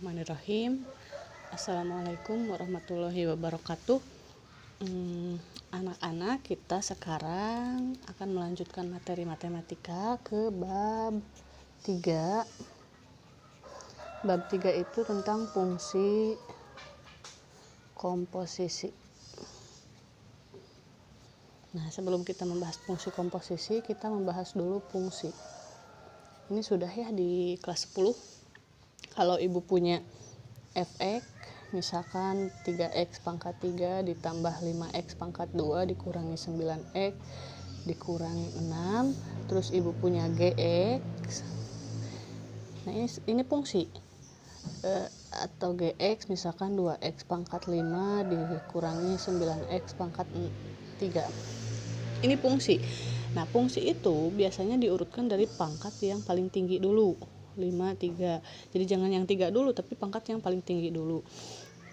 Bismillahirrahmanirrahim. Assalamualaikum warahmatullahi wabarakatuh. Anak-anak, kita sekarang akan melanjutkan materi matematika ke bab 3. Bab 3 itu tentang fungsi komposisi. Nah, sebelum kita membahas fungsi komposisi, kita membahas dulu fungsi. Ini sudah ya di kelas 10. Kalau ibu punya fx, misalkan 3x pangkat 3 ditambah 5x pangkat 2 dikurangi 9x dikurangi 6, terus ibu punya gx. Nah, ini fungsi. Atau gx misalkan 2x pangkat 5 dikurangi 9x pangkat 3. Ini fungsi. Nah, fungsi itu biasanya diurutkan dari pangkat yang paling tinggi dulu. 5, 3. Jadi jangan yang 3 dulu, tapi pangkat yang paling tinggi dulu.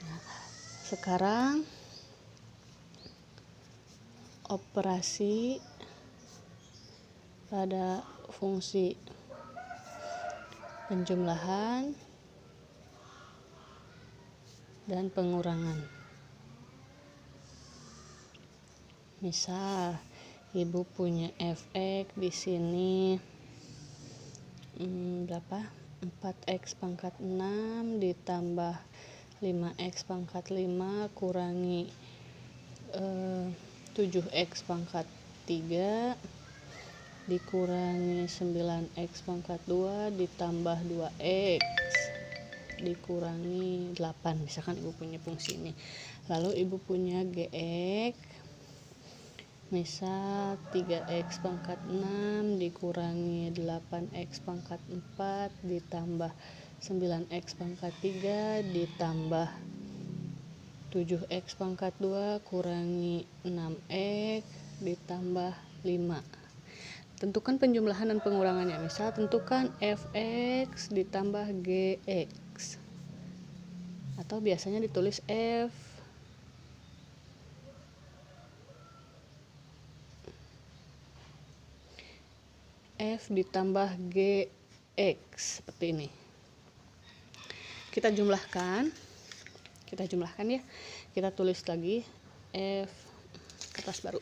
Nah, sekarang operasi pada fungsi penjumlahan dan pengurangan. Misal ibu punya fx di sini berapa? 4x pangkat 6 ditambah 5x pangkat 5 kurangi 7x pangkat 3 dikurangi 9x pangkat 2 ditambah 2x dikurangi 8. Misalkan ibu punya fungsi ini. Lalu ibu punya gx, misal 3x pangkat 6 dikurangi 8x pangkat 4 ditambah 9x pangkat 3 ditambah 7x pangkat 2 kurangi 6x ditambah 5. Tentukan penjumlahan dan pengurangannya. Misal tentukan fx ditambah gx. Atau biasanya ditulis f ditambah gx seperti ini. Kita jumlahkan ya. Kita tulis lagi f, kertas baru.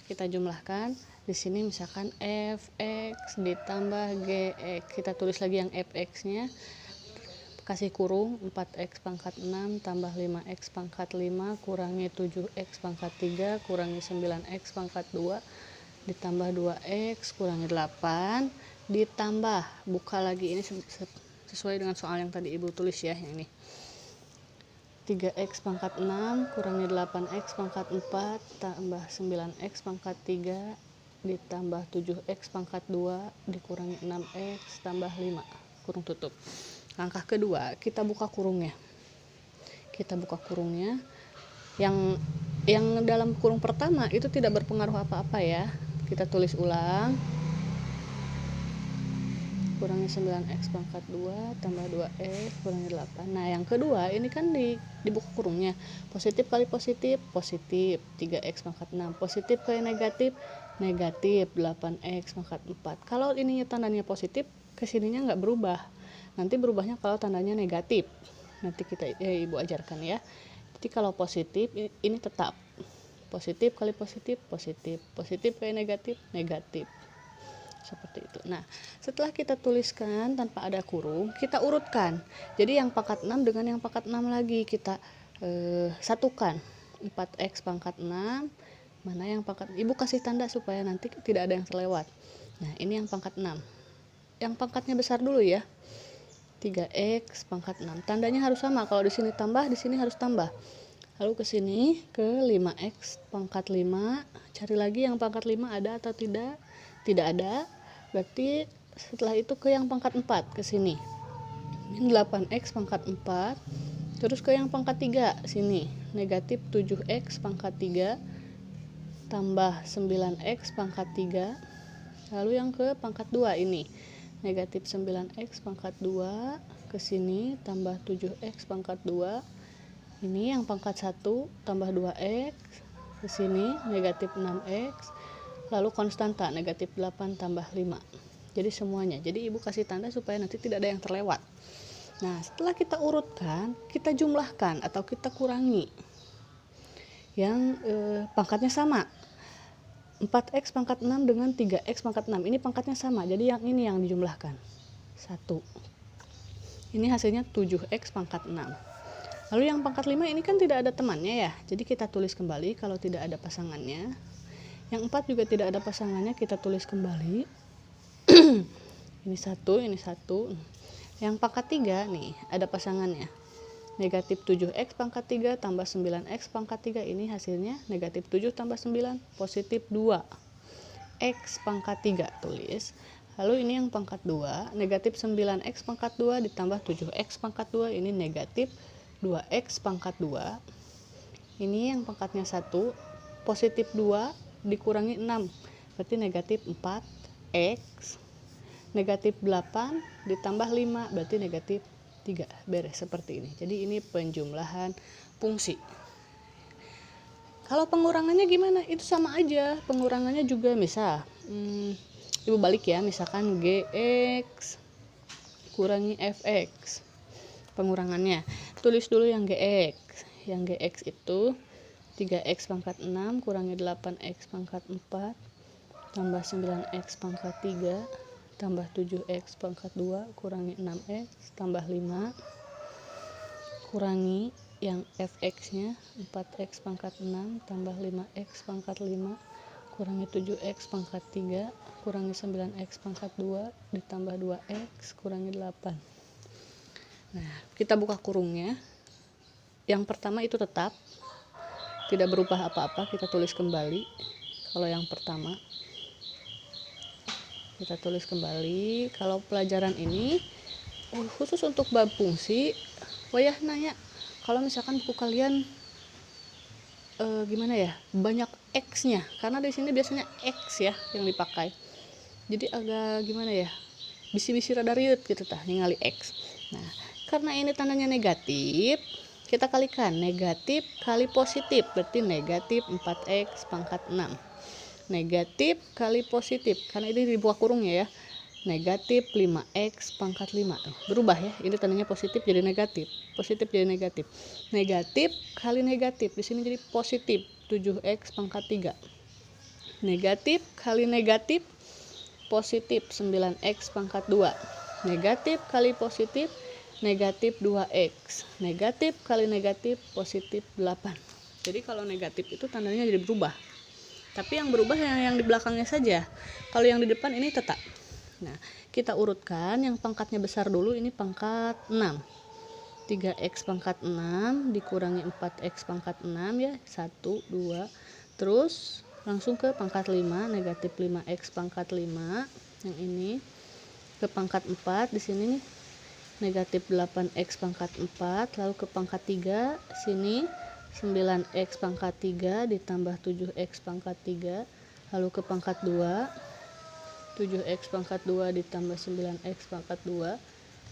Kita jumlahkan di sini misalkan fx ditambah gx. Kita tulis lagi yang fx-nya. Kasih kurung 4x pangkat 6 tambah 5x pangkat 5 kurangi 7x pangkat 3 kurangi 9x pangkat 2 ditambah 2x kurangi 8 ditambah, buka lagi, ini sesuai dengan soal yang tadi ibu tulis ya, yang ini 3x pangkat 6 kurangi 8x pangkat 4 tambah 9x pangkat 3 ditambah 7x pangkat 2 dikurangi 6x tambah 5, kurung tutup. Langkah kedua, kita buka kurungnya. Yang dalam kurung pertama itu tidak berpengaruh apa-apa ya. Kita tulis ulang. Kurangi 9x pangkat 2 tambah 2x kurangi 8. Nah, yang kedua ini kan dibuka kurungnya. Positif kali positif, positif 3x pangkat 6. Positif kali negatif, negatif 8x pangkat 4. Kalau ininya tandanya positif, kesininya nggak berubah. Nanti berubahnya kalau tandanya negatif. Nanti ibu ajarkan ya. Jadi kalau positif ini tetap positif kali positif, positif. Positif kali negatif, negatif. Seperti itu. Nah, setelah kita tuliskan tanpa ada kurung, kita urutkan. Jadi yang pangkat 6 dengan yang pangkat 6 lagi kita satukan. 4x pangkat 6, mana yang pangkat, ibu kasih tanda supaya nanti tidak ada yang terlewat. Nah, ini yang pangkat 6. Yang pangkatnya besar dulu ya. 3x pangkat 6. Tandanya harus sama. Kalau di sini tambah, di sini harus tambah. Lalu ke sini ke 5x pangkat 5. Cari lagi yang pangkat 5 ada atau tidak? Tidak ada. Berarti setelah itu ke yang pangkat 4 ke sini. Min 8x pangkat 4. Terus ke yang pangkat 3 sini. Negatif 7x pangkat 3 tambah 9x pangkat 3. Lalu yang ke pangkat 2 ini. Negatif 9x pangkat 2 ke sini tambah 7x pangkat 2. Ini yang pangkat 1 tambah 2x ke sini negatif 6x. Lalu konstanta negatif 8 tambah 5. Jadi semuanya. Jadi ibu kasih tanda supaya nanti tidak ada yang terlewat. Nah, setelah kita urutkan, kita jumlahkan atau kita kurangi yang pangkatnya sama. 4x pangkat 6 dengan 3x pangkat 6. Ini pangkatnya sama, jadi yang ini yang dijumlahkan. 1. Ini hasilnya 7x pangkat 6. Lalu yang pangkat 5 ini kan tidak ada temannya ya. Jadi kita tulis kembali kalau tidak ada pasangannya. Yang 4 juga tidak ada pasangannya, kita tulis kembali. Ini 1, ini 1. Yang pangkat 3 nih ada pasangannya. Negatif 7x pangkat 3 tambah 9x pangkat 3. Ini hasilnya negatif 7 tambah 9 positif 2 x pangkat 3 tulis. Lalu ini yang pangkat 2, negatif 9x pangkat 2 ditambah 7x pangkat 2. Ini negatif 2x pangkat 2. Ini yang pangkatnya 1, positif 2 dikurangi 6, berarti negatif 4x. Negatif 8 ditambah 5, berarti negatif 3. Beres seperti ini. Jadi ini penjumlahan fungsi. Kalau pengurangannya gimana? Itu sama aja. Pengurangannya juga misal ibu balik ya, misalkan gx kurangi fx. Pengurangannya tulis dulu yang gx. Yang gx itu 3x pangkat 6 kurangi 8x pangkat 4 tambah 9x pangkat 3 tambah 7x pangkat 2 kurangi 6x tambah 5 kurangi yang fx nya 4x pangkat 6 tambah 5x pangkat 5 kurangi 7x pangkat 3 kurangi 9x pangkat 2 ditambah 2x kurangi 8. Nah, kita buka kurungnya. Yang pertama itu tetap tidak berubah apa-apa, kita tulis kembali. Kalau yang pertama kita tulis kembali. Kalau pelajaran ini khusus untuk bab fungsi, wayah nanya kalau misalkan buku kalian gimana ya, banyak x nya, karena di sini biasanya x ya yang dipakai, jadi agak gimana ya, bisi-bisi rada riut gitu tah ningali x. Nah, karena ini tandanya negatif, kita kalikan negatif kali positif, berarti negatif 4x pangkat 6. Negatif kali positif, karena ini dibuka kurungnya ya, negatif 5x pangkat 5. Berubah ya, ini tandanya positif jadi negatif, positif jadi negatif. Negatif kali negatif, di sini jadi positif 7x pangkat 3. Negatif kali negatif, positif 9x pangkat 2. Negatif kali positif, negatif 2x. Negatif kali negatif, positif 8. Jadi kalau negatif itu tandanya jadi berubah. Tapi yang berubah yang di belakangnya saja. Kalau yang di depan ini tetap. Nah, kita urutkan yang pangkatnya besar dulu, ini pangkat 6. 3x pangkat 6 dikurangi 4x pangkat 6 ya, 1, 2. Terus langsung ke pangkat 5, negatif 5x pangkat 5. Yang ini ke pangkat 4, di sini nih negatif 8x pangkat 4, lalu ke pangkat 3, sini 9x pangkat 3 ditambah 7x pangkat 3, lalu ke pangkat 2, 7x pangkat 2 ditambah 9x pangkat 2,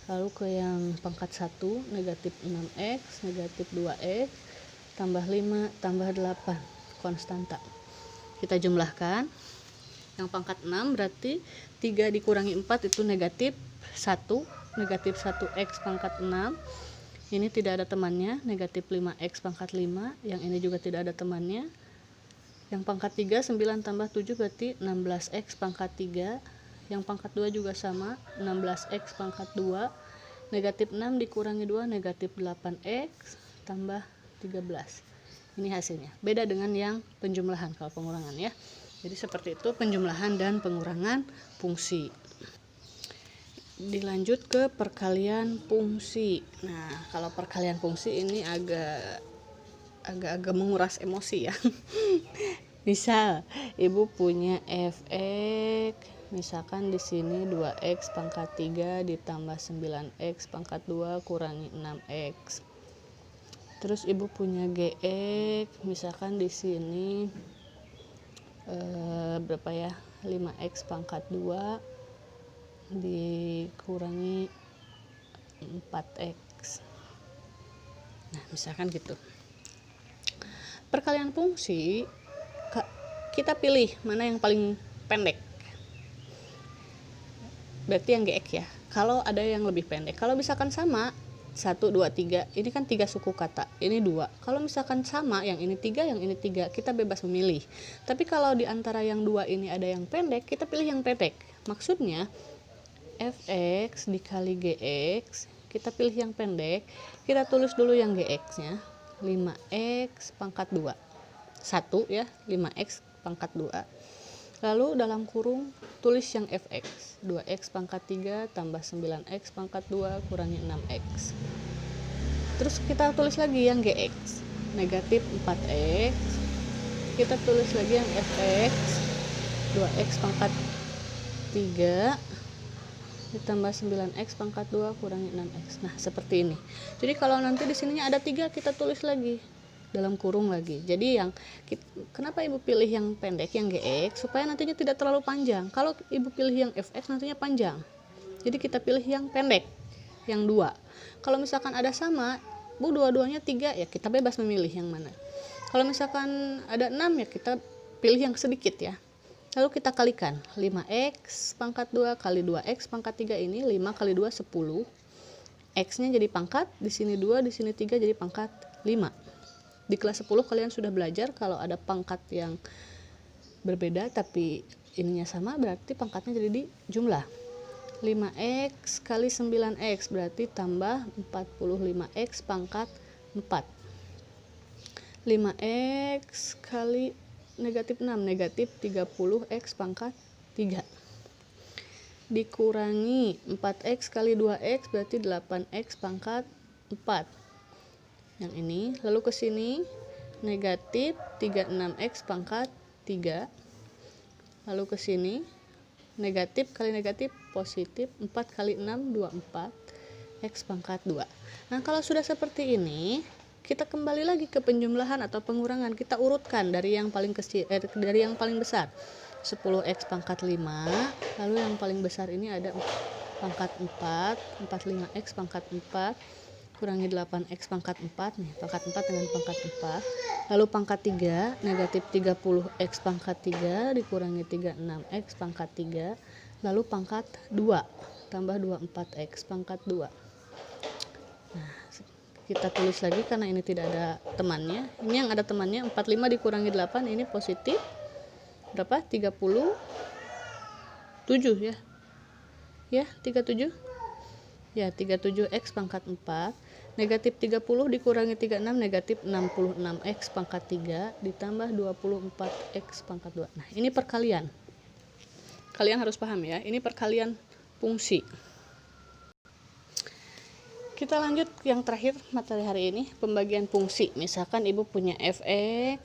lalu ke yang pangkat 1, negatif 6x, negatif 2x, tambah 5, tambah 8, konstanta. Kita jumlahkan, yang pangkat 6 berarti 3 dikurangi 4 itu negatif 1, negatif 1x pangkat 6. Ini tidak ada temannya, negatif 5x pangkat 5. Yang ini juga tidak ada temannya. Yang pangkat 3, 9 tambah 7 berarti 16x pangkat 3. Yang pangkat 2 juga sama, 16x pangkat 2. Negatif 6 dikurangi 2, negatif 8x tambah 13. Ini hasilnya. Beda dengan yang penjumlahan kalau pengurangan ya. Jadi seperti itu penjumlahan dan pengurangan fungsi. Dilanjut ke perkalian fungsi. Nah, kalau perkalian fungsi ini agak menguras emosi ya. Misal ibu punya fx, misalkan di sini 2x pangkat 3 ditambah 9x pangkat 2 kurangi 6x. Terus ibu punya gx, misalkan di sini berapa ya, 5x pangkat 2 dikurangi 4x. Nah, misalkan gitu. Perkalian fungsi kita pilih mana yang paling pendek. Berarti yang gx ya. kalau ada yang lebih pendek. Kalau misalkan sama 1, 2, 3, ini kan 3 suku kata, ini 2. Kalau misalkan sama, yang ini 3, yang ini 3, kita bebas memilih. Tapi kalau di antara yang 2 ini ada yang pendek, kita pilih yang pendek. Maksudnya fx dikali gx, kita pilih yang pendek, kita tulis dulu yang gx-nya, 5x pangkat 2. 1 ya, 5x pangkat 2. Lalu dalam kurung tulis yang fx, 2x pangkat 3 tambah 9x pangkat 2 kurangi 6x. Terus kita tulis lagi yang gx, negatif 4x. Kita tulis lagi yang fx, 2x pangkat 3 ditambah 9x pangkat 2 kurangi 6x. Nah, seperti ini. Jadi kalau nanti di sininya ada 3, kita tulis lagi dalam kurung lagi. Jadi kenapa ibu pilih yang pendek, yang gx, supaya nantinya tidak terlalu panjang. Kalau ibu pilih yang fx nantinya panjang, jadi kita pilih yang pendek, yang 2. Kalau misalkan ada sama, dua-duanya 3, ya kita bebas memilih yang mana. Kalau misalkan ada 6, ya kita pilih yang sedikit ya. Lalu kita kalikan, 5x pangkat 2 kali 2x pangkat 3 ini 5 kali 2 10. X-nya jadi pangkat, di sini 2, di sini 3, jadi pangkat 5. Di kelas 10 kalian sudah belajar kalau ada pangkat yang berbeda tapi ininya sama, berarti pangkatnya jadi di jumlah. 5x kali 9x berarti tambah 45x pangkat 4. 5x kali negatif 6, negatif 30x pangkat 3. Dikurangi 4x kali 2x berarti 8x pangkat 4. Yang ini, lalu ke sini negatif 36x pangkat 3. Lalu ke sini negatif kali negatif positif, 4 kali 6 24 x pangkat 2. Nah, kalau sudah seperti ini, kita kembali lagi ke penjumlahan atau pengurangan. Kita urutkan dari yang paling kecil dari yang paling besar. 10x pangkat 5, lalu yang paling besar ini ada pangkat 4, 45x pangkat 4 kurangi 8x pangkat 4 nih, pangkat 4 dengan pangkat 4. Lalu pangkat 3, negatif 30x pangkat 3 dikurangi 36x pangkat 3. Lalu pangkat 2 tambah 24x pangkat 2. Nah, kita tulis lagi karena ini tidak ada temannya. Ini yang ada temannya, 45 dikurangi 8, ini positif berapa? 37 ya. Ya, 37. Ya, 37x pangkat 4. Negatif 30 dikurangi 36, negatif 66x pangkat 3 ditambah 24x pangkat 2. Nah, ini perkalian. Kalian harus paham ya, ini perkalian fungsi. Kita lanjut yang terakhir materi hari ini, pembagian fungsi. Misalkan ibu punya fx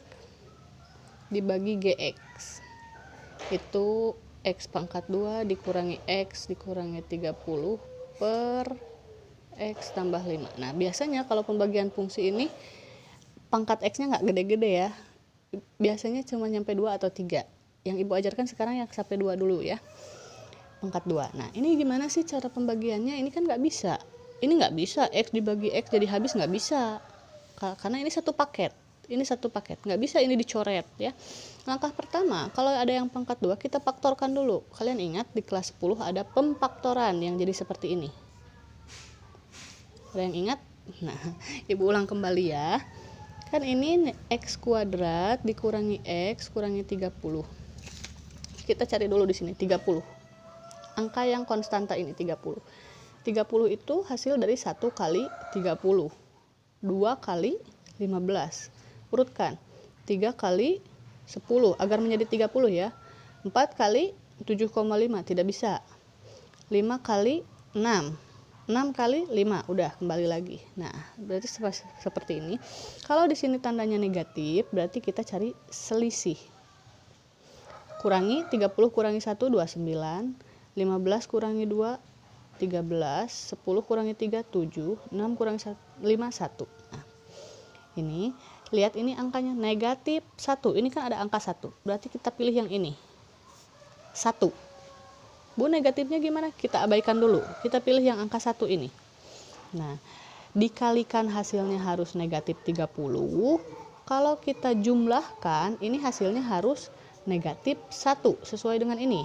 dibagi gx. Itu x pangkat 2 dikurangi x dikurangi 30 per x tambah 5. Nah, biasanya kalau pembagian fungsi ini pangkat x-nya nggak gede-gede ya. Biasanya cuma nyampe 2 atau 3. Yang ibu ajarkan sekarang yang sampai 2 dulu ya. Pangkat 2. Nah, ini gimana sih cara pembagiannya? Ini kan nggak bisa. Ini nggak bisa x dibagi x jadi habis, nggak bisa. Karena ini satu paket. Ini satu paket. Nggak bisa ini dicoret ya. Langkah pertama, kalau ada yang pangkat 2, kita faktorkan dulu. Kalian ingat di kelas 10 ada pemfaktoran yang jadi seperti ini. Ada yang ingat? Nah, ibu ulang kembali ya. Kan ini x kuadrat dikurangi x kurangi 30. Kita cari dulu di sini 30. Angka yang konstanta ini 30. 30 itu hasil dari 1 kali 30. 2 kali 15. Urutkan. 3 kali 10 agar menjadi 30 ya. 4 kali 7,5 tidak bisa. 5 kali 6. 6 kali 5, udah kembali lagi. Nah, berarti seperti ini. Kalau di sini tandanya negatif, berarti kita cari selisih. Kurangi 30 kurangi 1 29, 15 kurangi 2 13, 10 kurangi 3 7, 6 kurangi 5 1. Nah, ini lihat ini angkanya negatif 1. Ini kan ada angka 1. Berarti kita pilih yang ini. 1. Bu, negatifnya gimana? Kita abaikan dulu. Kita pilih yang angka 1 ini. Nah, dikalikan hasilnya harus negatif 30. Kalau kita jumlahkan, ini hasilnya harus negatif 1. Sesuai dengan ini.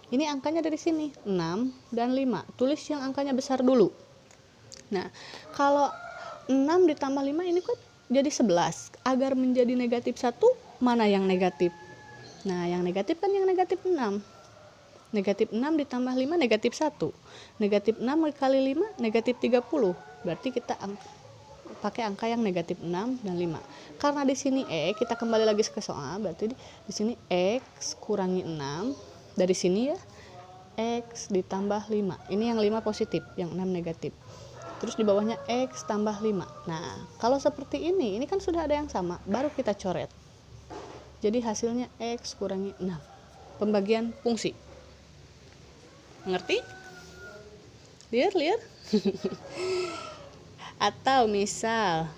Ini angkanya dari sini 6 dan 5. Tulis yang angkanya besar dulu. Nah, kalau 6 ditambah 5 ini kan jadi 11. Agar menjadi negatif 1, mana yang negatif? Nah, yang negatif kan yang negatif 6. Negatif 6 ditambah 5 negatif 1. Negatif 6 kali 5 negatif 30. Berarti kita pakai angka yang negatif 6 dan 5. Karena di sini kita kembali lagi ke soal, berarti di sini X kurangi 6. Dari sini ya, X ditambah 5. Ini yang 5 positif, yang 6 negatif. Terus di bawahnya X tambah 5. Nah, kalau seperti ini kan sudah ada yang sama, baru kita coret. Jadi hasilnya X kurangi 6. Pembagian fungsi. Ngerti? Lihat. Atau misal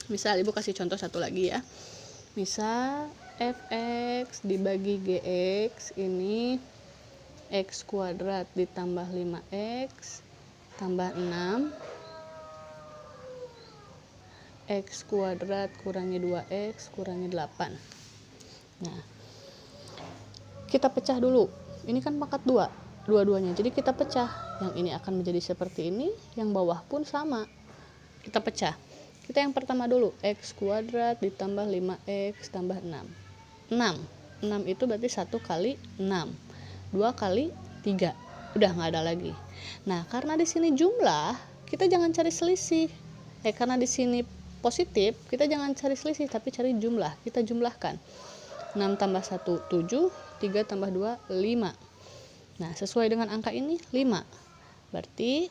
Ibu kasih contoh satu lagi ya. Misal fx dibagi gx ini x kuadrat ditambah 5x tambah 6 x kuadrat kurangi 2x kurangi 8. Nah, kita pecah dulu. Ini kan pangkat 2 dua-duanya, jadi kita pecah. Yang ini akan menjadi seperti ini, yang bawah pun sama, kita pecah. Kita yang pertama dulu, x kuadrat ditambah 5x tambah 6. 6 itu berarti 1 kali 6, 2 kali 3, udah nggak ada lagi. Nah, karena di sini jumlah, kita jangan cari selisih. Karena di sini positif, kita jangan cari selisih, tapi cari jumlah. Kita jumlahkan. 6 tambah 1 7, 3 tambah 2 5. Nah, sesuai dengan angka ini 5. Berarti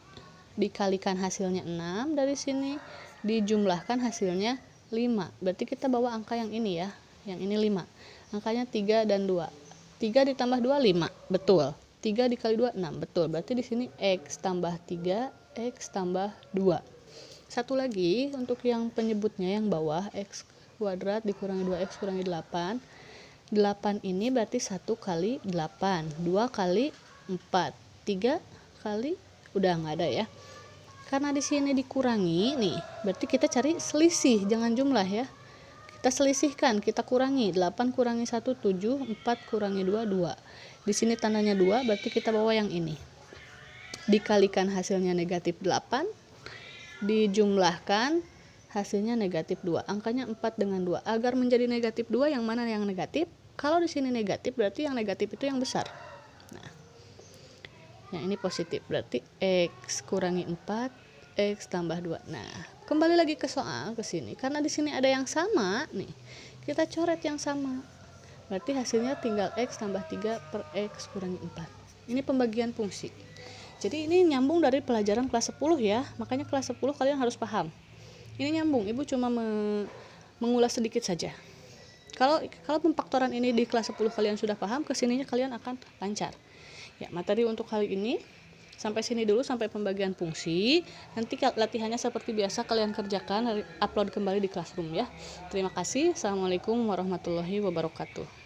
dikalikan hasilnya 6 dari sini, dijumlahkan hasilnya 5. Berarti kita bawa angka yang ini ya. Yang ini 5. Angkanya 3 dan 2. 3 ditambah 2 5. Betul. 3 dikali 2 6. Betul. Berarti di sini X tambah 3, X tambah 2. Satu lagi untuk yang penyebutnya yang bawah, X kuadrat dikurangi 2X kurangi 8. 8 ini berarti 1 kali 8, 2 kali 4, 3 kali, udah nggak ada ya. Karena di sini dikurangi nih, berarti kita cari selisih, jangan jumlah ya. Kita selisihkan, kita kurangi. 8 kurangi 1 7, 4 kurangi 2 2. Di sini tandanya 2, berarti kita bawa yang ini. Dikalikan hasilnya negatif 8, dijumlahkan hasilnya negatif 2. Angkanya 4 dengan 2. Agar menjadi negatif 2, yang mana yang negatif? Kalau di sini negatif, berarti yang negatif itu yang besar. Nah, yang ini positif, berarti X kurangi 4, X tambah 2. Nah, kembali lagi ke soal, ke sini. Karena di sini ada yang sama, nih. Kita coret yang sama. Berarti hasilnya tinggal X tambah 3 per X kurangi 4. Ini pembagian fungsi. Jadi ini nyambung dari pelajaran kelas 10 ya. Makanya kelas 10 kalian harus paham. Ini nyambung, Ibu cuma mengulas sedikit saja. Kalau pemfaktoran ini di kelas 10 kalian sudah paham, kesininya kalian akan lancar. Ya, materi untuk kali ini sampai sini dulu, sampai pembagian fungsi. Nanti latihannya seperti biasa kalian kerjakan, upload kembali di Classroom ya. Terima kasih. Assalamualaikum warahmatullahi wabarakatuh.